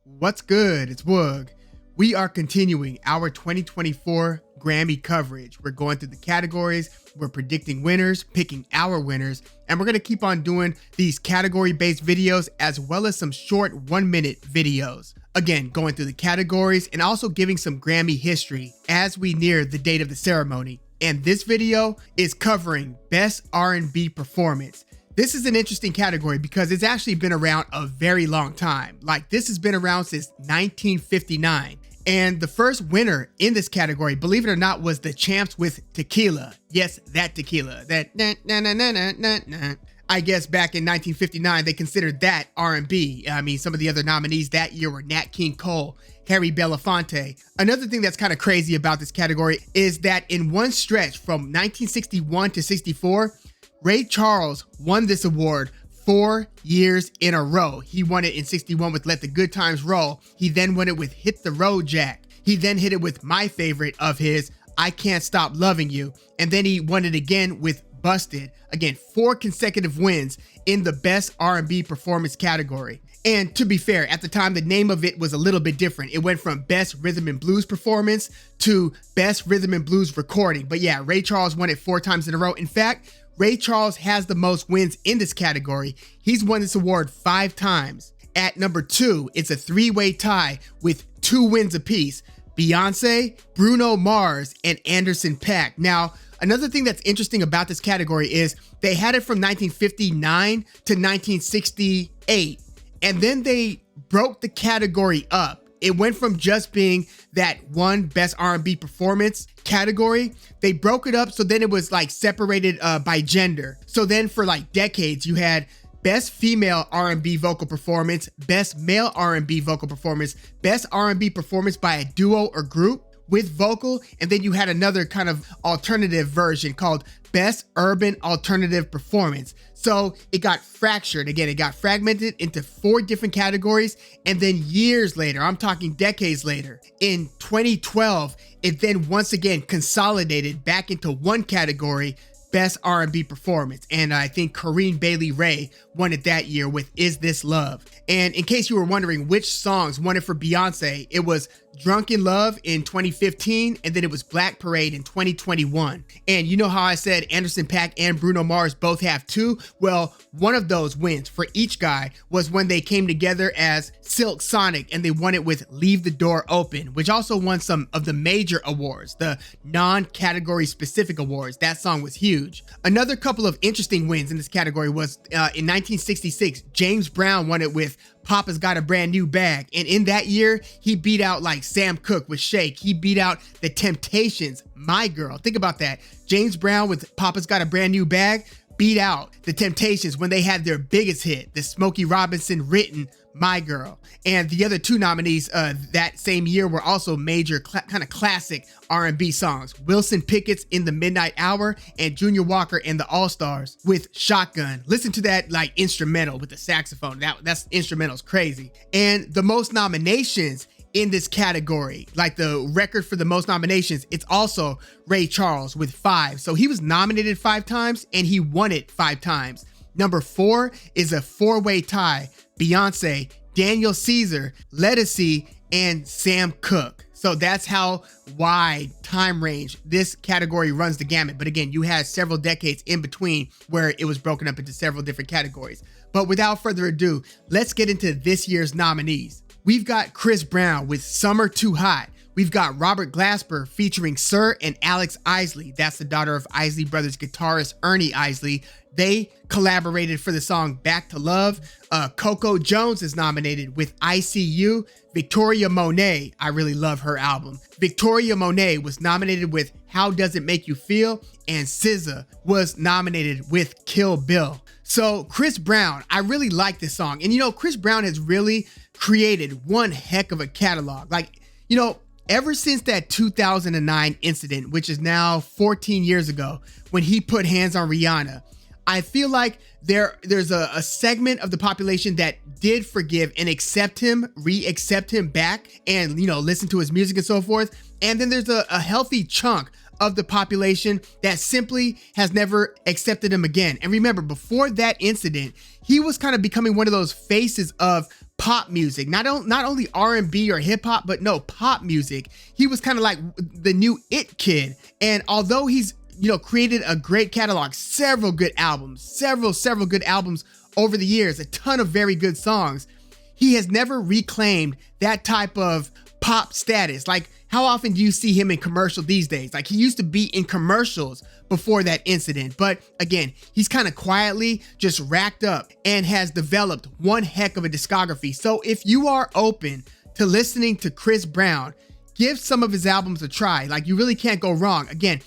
What's good? It's Woog. We are continuing our 2024 Grammy coverage. We're going through the categories, we're predicting winners, picking our winners, and we're going to keep on doing these category-based videos as well as some short 1-minute videos. Again, going through the categories and also giving some Grammy history as we near the date of the ceremony. And this video is covering Best R&B Performance. This is an interesting category because it's actually been around a very long time. Like, this has been around since 1959. And the first winner in this category, believe it or not, was the Champs with Tequila. Yes, that tequila. That na-na-na-na-na-na. I guess back in 1959, they considered that R&B. I mean, some of the other nominees that year were Nat King Cole, Harry Belafonte. Another thing that's kind of crazy about this category is that in one stretch from 1961 to 64, Ray Charles won this award 4 years in a row. He won it in 61 with Let the Good Times Roll. He then won it with Hit the Road Jack. He then hit it with my favorite of his, I Can't Stop Loving You. And then he won it again with Busted. Again, 4 consecutive wins in the Best R&B Performance category. And to be fair, at the time, the name of it was a little bit different. It went from Best Rhythm and Blues Performance to Best Rhythm and Blues Recording. But yeah, Ray Charles won it 4 times in a row. In fact, Ray Charles has the most wins in this category. He's won this award 5 times. At number 2, it's a 3-way tie with 2 wins apiece. Beyonce, Bruno Mars, and Anderson .Paak. Now, another thing that's interesting about this category is they had it from 1959 to 1968, and then they broke the category up. It went from just being that one Best R&B Performance category. They broke it up, so then it was like separated by gender. So then for like decades, you had Best Female R&B Vocal Performance, Best Male R&B Vocal Performance, Best R&B Performance by a duo or group with vocal, and then you had another kind of alternative version called Best Urban Alternative Performance. So it got fractured. Again, it got fragmented into 4 different categories, and then years later, I'm talking decades later, in 2012, it then once again consolidated back into one category, Best R&B Performance. And I think Corinne Bailey Rae won it that year with Is This Love? And in case you were wondering which songs won it for Beyonce, it was Drunk in Love in 2015, and then it was Black Parade in 2021. And you know how I said Anderson .Paak and Bruno Mars both have 2? Well, one of those wins for each guy was when they came together as Silk Sonic, and they won it with Leave the Door Open, which also won some of the major awards, the non-category specific awards. That song was huge. Another couple of interesting wins in this category was in 1966, James Brown won it with Papa's Got a Brand New Bag. And in that year, he beat out like Sam Cooke with Shake. He beat out The Temptations, My Girl. Think about that. James Brown with Papa's Got a Brand New Bag beat out The Temptations when they had their biggest hit, the Smokey Robinson written My Girl. And the other 2 nominees that same year were also major kind of classic R&B songs. Wilson Pickett's In the Midnight Hour and Junior Walker and the All-Stars with Shotgun. Listen to that like instrumental with the saxophone. That's instrumental's crazy. And the most nominations in this category, like the record for the most nominations, it's also Ray Charles with 5. So he was nominated 5 times and he won it 5 times. Number 4 is a 4-way tie. Beyonce, Daniel Caesar, Ledisi, and Sam Cooke. So that's how wide time range this category runs the gamut. But again, you had several decades in between where it was broken up into several different categories. But without further ado, let's get into this year's nominees. We've got Chris Brown with Summer Too Hot. We've got Robert Glasper featuring Sir and Alex Isley. That's the daughter of Isley Brothers guitarist Ernie Isley. They collaborated for the song Back to Love. Coco Jones is nominated with ICU. Victoria Monét, I really love her album. Victoria Monét was nominated with How Does It Make You Feel? And SZA was nominated with Kill Bill. So Chris Brown, I really like this song. And you know, Chris Brown has really created one heck of a catalog. Like, you know, ever since that 2009 incident, which is now 14 years ago, when he put hands on Rihanna, I feel like there's a segment of the population that did forgive and accept him, re-accept him back, and, you know, listen to his music and so forth. And then there's a healthy chunk of the population that simply has never accepted him again. And remember, before that incident, he was kind of becoming one of those faces of pop music, not only R&B or hip hop, but no, pop music. He was kind of like the new it kid. And although he's, created a great catalog, several good albums, several good albums over the years, a ton of very good songs, he has never reclaimed that type of pop status. Like, how often do you see him in commercial these days? Like, he used to be in commercials before that incident. But again, he's kind of quietly just racked up and has developed one heck of a discography. So if you are open to listening to Chris Brown, give some of his albums a try. Like, you really can't go wrong. Again,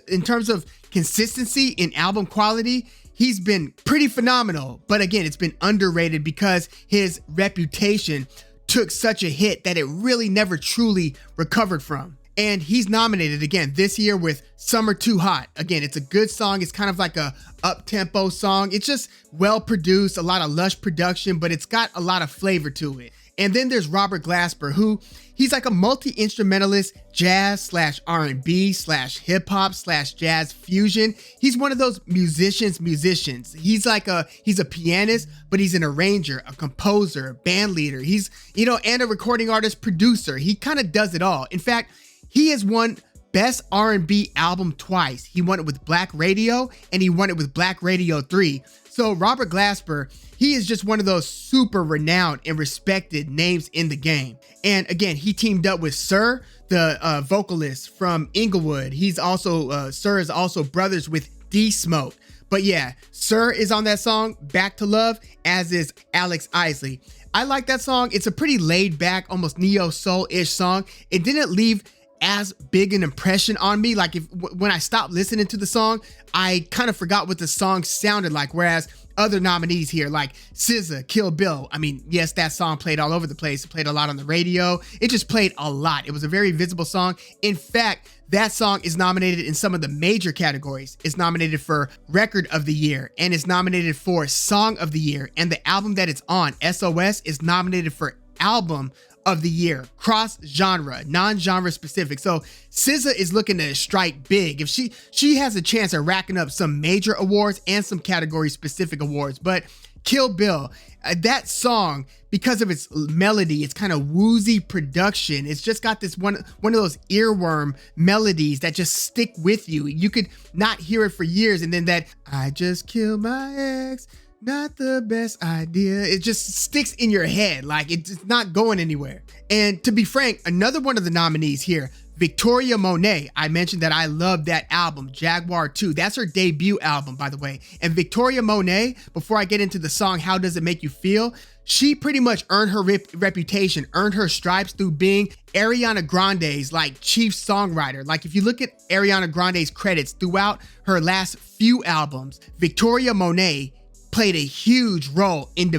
in terms of consistency in album quality, he's been pretty phenomenal. But again, it's been underrated because his reputation took such a hit that it really never truly recovered from. And he's nominated again this year with Summer Too Hot. Again, it's a good song. It's kind of like a up-tempo song. It's just well produced, a lot of lush production, but it's got a lot of flavor to it. And then there's Robert Glasper, who he's like a multi-instrumentalist, jazz / R&B / hip hop / jazz fusion. He's one of those musicians. He's a pianist, but he's an arranger, a composer, band leader. He's, and a recording artist, producer. He kind of does it all. In fact, he has won Best R&B Album twice. He won it with Black Radio and he won it with Black Radio 3. So Robert Glasper, he is just one of those super renowned and respected names in the game. And again, he teamed up with SZA, the vocalist from Inglewood. He's also, SZA is also brothers with D Smoke. But yeah, SZA is on that song, Back to Love, as is Alex Isley. I like that song. It's a pretty laid back, almost neo soul-ish song. It didn't leave as big an impression on me. Like, when I stopped listening to the song, I kind of forgot what the song sounded like. Whereas other nominees here, like SZA, Kill Bill, I mean, yes, that song played all over the place. It played a lot on the radio. It just played a lot. It was a very visible song. In fact, that song is nominated in some of the major categories. It's nominated for Record of the Year and it's nominated for Song of the Year. And the album that it's on, SOS, is nominated for Album of the Year, cross-genre, non-genre specific. So SZA is looking to strike big. If she has a chance at racking up some major awards and some category specific awards. But Kill Bill, that song, because of its melody, its kind of woozy production, it's just got this one of those earworm melodies that just stick with you. You could not hear it for years, and then that I just killed my ex, not the best idea. It just sticks in your head. Like, it's not going anywhere. And to be frank, another one of the nominees here, Victoria Monét. I mentioned that I love that album, Jaguar 2. That's her debut album, by the way. And Victoria Monét, before I get into the song, How Does It Make You Feel? She pretty much earned her reputation, earned her stripes through being Ariana Grande's like chief songwriter. Like, if you look at Ariana Grande's credits throughout her last few albums, Victoria Monét played a huge role in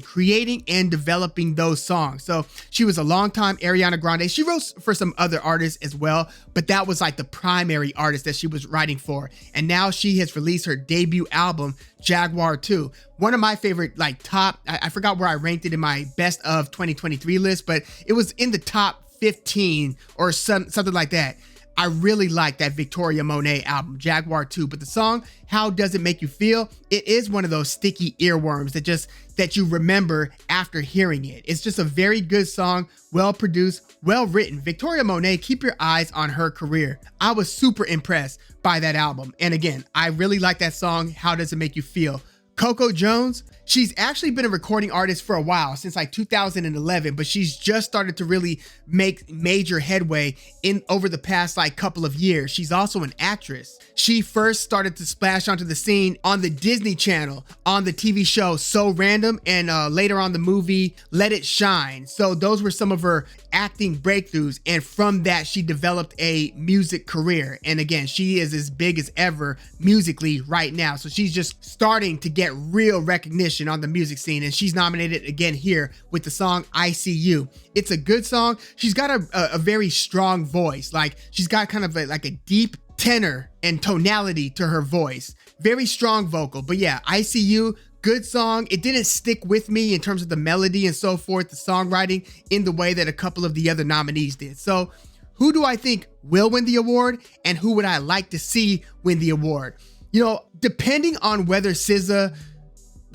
creating and developing those songs. So she was a longtime Ariana Grande. She wrote for some other artists as well, but that was like the primary artist that she was writing for. And now she has released her debut album, Jaguar 2. One of my favorite, like top, I forgot where I ranked it in my best of 2023 list, but it was in the top 15 or something like that. I really like that Victoria Monét album, Jaguar 2, but the song, How Does It Make You Feel? It is one of those sticky earworms that you remember after hearing it. It's just a very good song, well produced, well written. Victoria Monét, keep your eyes on her career. I was super impressed by that album. And again, I really like that song, How Does It Make You Feel? Coco Jones, she's actually been a recording artist for a while, since like 2011, but she's just started to really make major headway over the past like couple of years. She's also an actress. She first started to splash onto the scene on the Disney Channel on the TV show So Random, and later on the movie Let It Shine. So those were some of her acting breakthroughs, and from that she developed a music career. And again, she is as big as ever musically right now. So she's just starting to get real recognition on the music scene, and she's nominated again here with the song I See You. It's a good song. She's got a very strong voice. Like, she's got kind of like a deep tenor and tonality to her voice. Very strong vocal. But yeah, I See You, good song. It didn't stick with me in terms of the melody and so forth, the songwriting, in the way that a couple of the other nominees did. So who do I think will win the award and who would I like to see win the award? You know, depending on whether SZA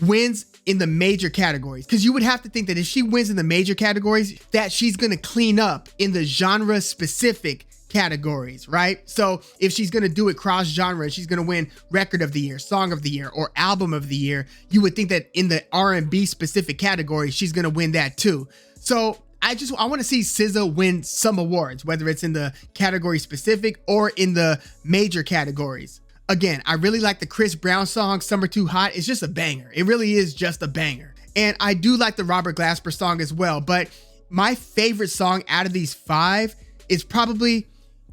wins in the major categories, because you would have to think that if she wins in the major categories, that she's going to clean up in the genre specific categories, right? So if she's going to do it cross genre, she's going to win record of the year, song of the year, or album of the year, you would think that in the R&B specific category, she's going to win that too. So I want to see SZA win some awards, whether it's in the category specific or in the major categories. Again, I really like the Chris Brown song, Summer Too Hot. It's just a banger. It really is just a banger. And I do like the Robert Glasper song as well, but my favorite song out of these 5 is probably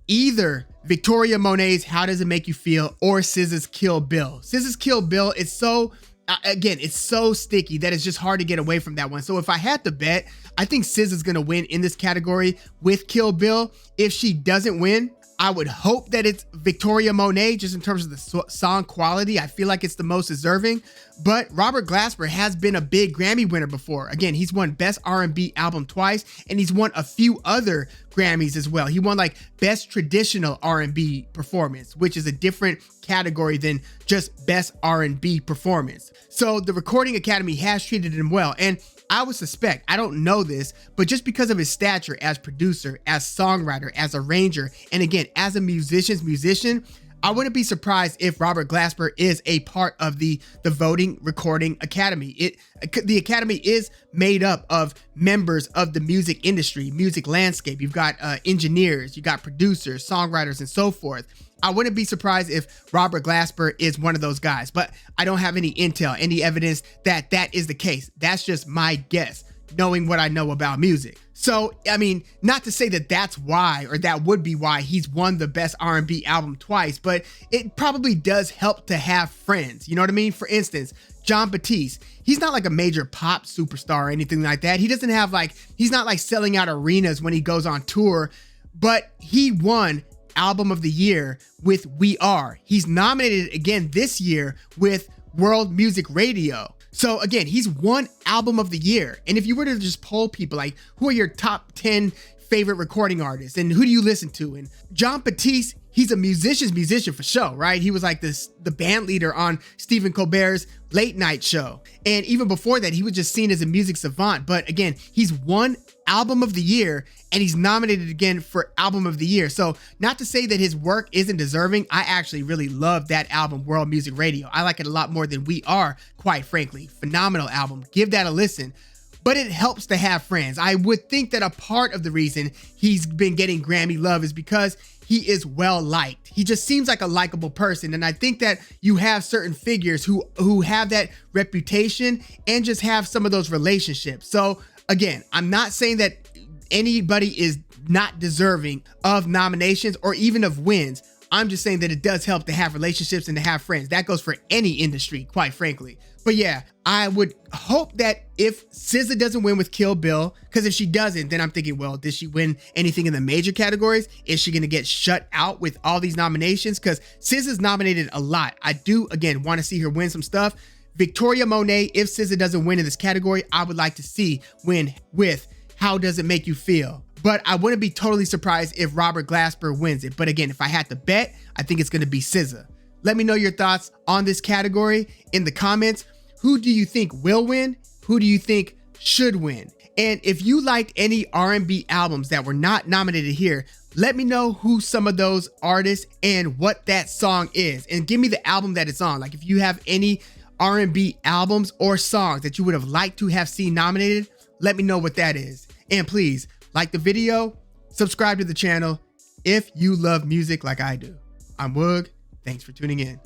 either Victoria Monét's How Does It Make You Feel or SZA's Kill Bill. SZA's Kill Bill is so, again, it's so sticky that it's just hard to get away from that one. So if I had to bet, I think SZA's gonna win in this category with Kill Bill. If she doesn't win, I would hope that it's Victoria Monét, just in terms of the song quality. I feel like it's the most deserving, but Robert Glasper has been a big Grammy winner before. Again, he's won Best R&B Album twice, and he's won a few other Grammys as well. He won like Best Traditional R&B Performance, which is a different category than just Best R&B Performance. So the Recording Academy has treated him well, and I would suspect, I don't know this, but just because of his stature as producer, as songwriter, as arranger, and again, as a musician's musician, I wouldn't be surprised if Robert Glasper is a part of the Voting Recording Academy. The Academy is made up of members of the music industry, music landscape. You've got engineers, you got producers, songwriters, and so forth. I wouldn't be surprised if Robert Glasper is one of those guys, but I don't have any intel, any evidence that that is the case. That's just my guess, knowing what I know about music. So, I mean, not to say that that's why, or that would be why he's won the Best R&B Album twice, but it probably does help to have friends. You know what I mean? For instance, Jon Batiste, he's not like a major pop superstar or anything like that. He doesn't have like, he's not like selling out arenas when he goes on tour, but he won Album of the Year with We Are. He's nominated again this year with World Music Radio. So again, he's won Album of the Year. And if you were to just poll people, like, who are your top 10 favorite recording artists and who do you listen to? And Jon Batiste, he's a musician's musician for sure, right? He was like the band leader on Stephen Colbert's late night show. And even before that, he was just seen as a music savant. But again, he's won Album of the Year and he's nominated again for Album of the Year. So not to say that his work isn't deserving. I actually really love that album, World Music Radio. I like it a lot more than We Are, quite frankly. Phenomenal album. Give that a listen. But it helps to have friends. I would think that a part of the reason he's been getting Grammy love is because he is well liked. He just seems like a likable person. And I think that you have certain figures who have that reputation and just have some of those relationships. So again, I'm not saying that anybody is not deserving of nominations or even of wins. I'm just saying that it does help to have relationships and to have friends. That goes for any industry, quite frankly. But yeah, I would hope that if SZA doesn't win with Kill Bill, because if she doesn't, then I'm thinking, well, did she win anything in the major categories? Is she going to get shut out with all these nominations? Because SZA's nominated a lot. I do, again, want to see her win some stuff. Victoria Monét, if SZA doesn't win in this category, I would like to see win with How Does It Make You Feel? But I wouldn't be totally surprised if Robert Glasper wins it. But again, if I had to bet, I think it's going to be SZA. Let me know your thoughts on this category in the comments. Who do you think will win? Who do you think should win? And if you liked any R&B albums that were not nominated here, let me know who some of those artists and what that song is. And give me the album that it's on. Like if you have any R&B albums or songs that you would have liked to have seen nominated, let me know what that is. And please like the video, subscribe to the channel if you love music like I do. I'm Woog. Thanks for tuning in.